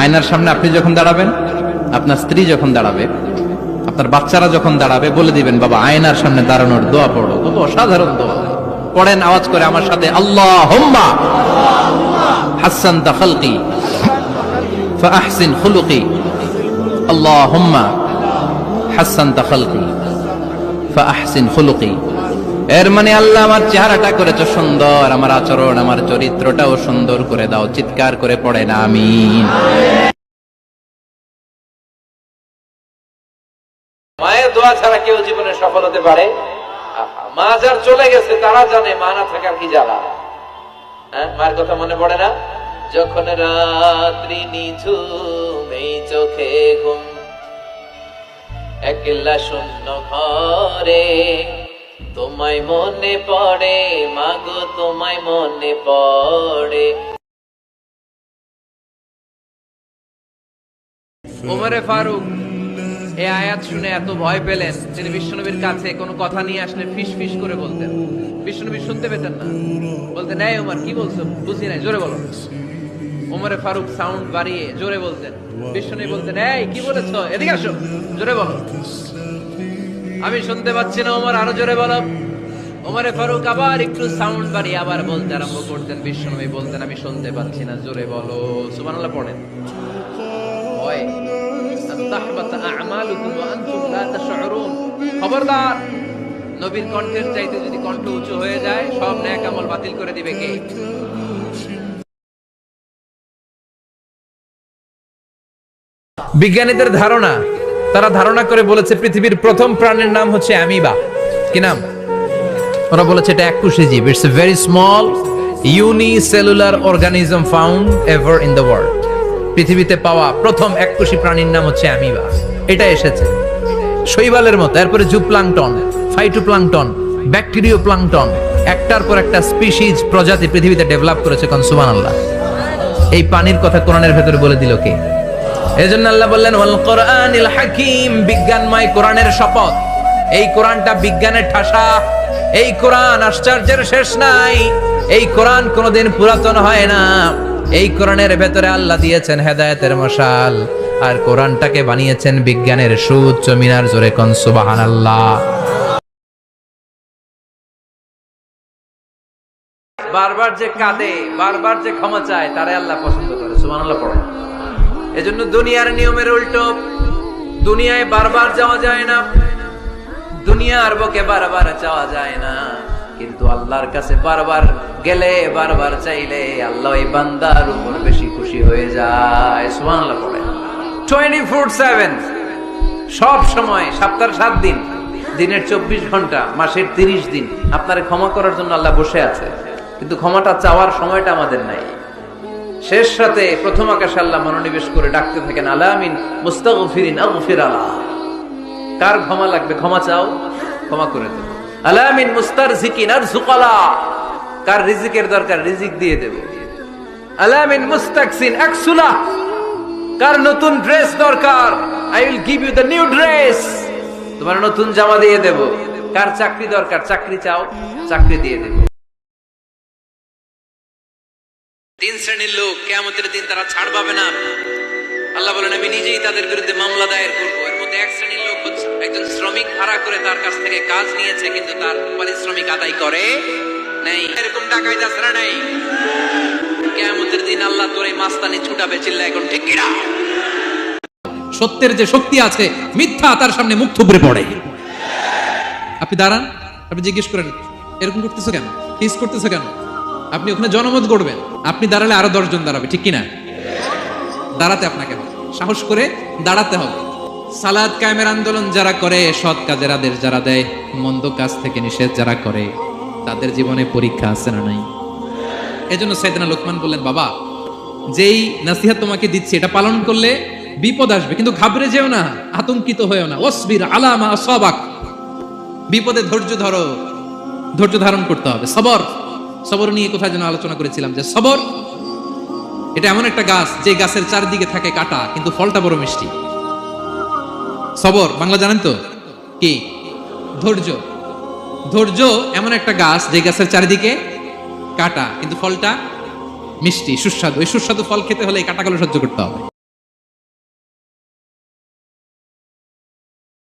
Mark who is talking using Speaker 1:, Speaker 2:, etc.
Speaker 1: আয়নার সামনে আপনি যখন দাঁড়াবেন, আপনার স্ত্রী যখন দাঁড়াবে, আপনার বাচ্চারা যখন দাঁড়াবে, বলে দিবেন বাবা আয়নার সামনে দাঁড়ানোর দোয়া পড়ো। কত অসাধারণ দোয়া! পড়েন আওয়াজ করে আমার সাথে, আল্লাহুম্মা হাসসানতা খালকি ফাআহসিন খুলুকি, আল্লাহুম্মা হাসসানতা খালকি ফাআহসিন খুলুকি। এর মানে আল্লাহ আমার চেহারাটা করেছো সুন্দর, আমার আচরণ, আমার চরিত্রটাও সুন্দর করে দাও। চিৎকার করে পড়েন আমিন। মায়ের দোয়া ছাড়া কেউ জীবনে সফল হতে পারে? মা যার চলে গেছে তারা জানে মা না থাকার কি জ্বালা। মায়ের কথা মনে পড়ে না? যখন রাত্রি নিঝুম এই চোখে ঘুম, একলা শূন্য ঘরে, তোমায় মনে পড়ে মাগো, তোমায় মনে পড়ে। ওমরে ফারুক এই আয়াত শুনে এত ভয় পেলেন, তিনি বিশ্বনবীর কাছে কোনো কথা নিয়ে আসলে ফিস ফিস করে বলতেন। বিশ্বনবী শুনতে পেতেন না, বলতেন এই ওমর কি বলছো, বুঝি নাই, জোরে বলো। ওমরে ফারুক সাউন্ড বাড়িয়ে জোরে বলতেন। বিশ্বনবী বলতেন এই কি বলেছো, এদিকে আসো, জোরে বলো। আমি শুনতে পাচ্ছি না ওমর, আরো জোরে বলো। ওমরে ফারুক আবার একটু সাউন্ড বাড়িয়ে আবার বলতে আরম্ভ করতেন। বিশ্বনবী বলতেন আমি শুনতে পাচ্ছি না, জোরে বলো। সুবহানাল্লাহ পড়েন। ভয় তাহবাতা আমালুকুম ওয়া আনতুম লা তাশউরুন। খবরদার, নবীর কণ্ঠের চাইতে যদি কণ্ঠ উঁচু হয়ে যায় সব নেক আমল বাতিল করে দিবে কে? বিজ্ঞানীদের ধারণা, তারা ধারণা করে বলেছে পৃথিবীর প্রথম প্রাণীর নাম হচ্ছে অ্যামিবা। কি নাম? ওরা বলেছে এটা এককোষী জীব। It's a very small unicellular organism found ever in the world. পৃথিবীতে পাওয়া প্রথম এককোষী প্রাণীর নাম হচ্ছে অ্যামিবা। এটা এসেছে শৈবালের মতো, এরপরে জুপ্লাংটন, ফাইটোপ্লাংটন, ব্যাকটেরিও প্লাংটন, একটার পর একটা স্পিসিজ প্রজাতি পৃথিবীতে ডেভেলপ করেছে। কোন সুবহানাল্লাহ। এই পানির কথা কোরআনের ভেতরে বলে দিল কে? এজন্য আল্লাহ বললেন ওয়াল কোরআনিল হাকীম, বিজ্ঞানময় কোরআনের শপথ। এই কোরআনটা বিজ্ঞানের ঠাসা। এই কোরআন আশ্চর্যের শেষ নাই। এই কোরআন কোনোদিন পুরাতন হয় না। এই কোরআনের ভেতরে আল্লাহ দিয়েছেন হেদায়েতের মশাল, আর কোরআনটাকে বানিয়েছেন বিজ্ঞানের সুউচ্চ মিনার। জোরে কোন সুবহানাল্লাহ। বারবার যে কাঁদে, বারবার যে ক্ষমা চায়, তারে আল্লাহ পছন্দ করে। সুবহানাল্লাহ পড়ে। এজন্য দুনিয়ার নিয়মের উল্টো, দুনিয়ায় বারবার যাওয়া যায় না, দুনিয়ার বুকে বারবার চাওয়া যায় না, কিন্তু আল্লাহর কাছে বারবার গেলে, বারবার চাইলে আল্লাহ এই বান্দার উপর বেশি খুশি হয়ে যায়। সুবহানাল্লাহ পড়ে। 24/7, সব সময়, সপ্তাহের 7 দিন, দিনের 24 ঘন্টা, মাসের 30 দিন আপনারে ক্ষমা করার জন্য আল্লাহ বসে আছে, কিন্তু ক্ষমাটা চাওয়ার সময়টা আমাদের নাই। শেষ রাতে প্রথম আকাশে আল্লাহ মনোনিবেশ করে ডাকতে থাকেন আলামিন মুস্তাগফিরিন আগফির আলা। কার ক্ষমা লাগবে ক্ষমা চাও, ক্ষমা করে দেব। আলামিন মুস্তারজিকিন আরজুকালা, কার রিজিকের দরকার রিজিক দিয়ে দেব। আলামিন মুস্তাকসিন আকসুলা, কার নতুন ড্রেস দরকার I will give you the new dress, তোমার নতুন জামা দিয়ে দেব। কার চাকরি দরকার, চাকরি চাও, চাকরি দিয়ে দেব। 3 শ্রেণীর লোক কিয়ামতের দিন তারা ছাড় পাবে না। আল্লাহ বলেন আমি নিজেই তাদের বিরুদ্ধে মামলা দায়ের করব। এর মধ্যে এক শ্রেণীর লোক হচ্ছে একজন শ্রমিক ভাড়া করে তার কাছ থেকে কাজ নিয়েছে, কিন্তু তার পারিশ্রমিক আদায় করে নাই। এরকম ডাকাইত আছে না নাই? কিয়ামতের দিন আল্লাহ তোর এই মাস্তানি ছুটাবে, চিল্লা এখন ঠিক কিনা? সত্যের যে শক্তি আছে, মিথ্যা তার সামনে মুখ থুবড়ে পড়ে। আপনি দাঁড়ান, আপনি জিজ্ঞেস করেন এরকম করতেছো কেন, কিস করতেছো কেন? আপনি ওখানে জনমত করবেন, আপনি দাঁড়ালে আরো 10 জন দাঁড়াবে, ঠিক কিনা? দাঁড়াতে আপনাকে হবে, সাহস করে দাঁড়াতে হবে। সালাত কায়েমের আন্দোলন যারা করে, সৎ কাজের আদেশ যারা দেয়, মন্দ কাজ থেকে নিষেধ যারা করে, তাদের জীবনে পরীক্ষা আছে না নাই? এজন্য সাইয়েদনা লোকমান বললেন বাবা, যেই নসিহত তোমাকে দিচ্ছি এটা পালন করলে বিপদ আসবে, কিন্তু ঘাবড়ে যেও না, আতঙ্কিত হয়েও না। ওয়াসবির আলা মা আসাবাক, বিপদে ধৈর্য ধরো, ধৈর্য ধারণ করতে হবে। সবর, সবর নিয়ে কোথায় যেন আলোচনা করেছিলাম যে সবর এটা এমন একটা গাছ যে গাছের চারদিকে থাকে কাঁটা, কিন্তু ফলটা বড় মিষ্টি। সবর বাংলা জানেন তো কি? ধৈর্য। ধৈর্য এমন একটা গাছ যে গাছের চারিদিকে কাঁটা, কিন্তু ফলটা মিষ্টি, সুস্বাদু। এই সুস্বাদু ফল খেতে হলে এই কাঁটাগুলো সহ্য করতে হবে।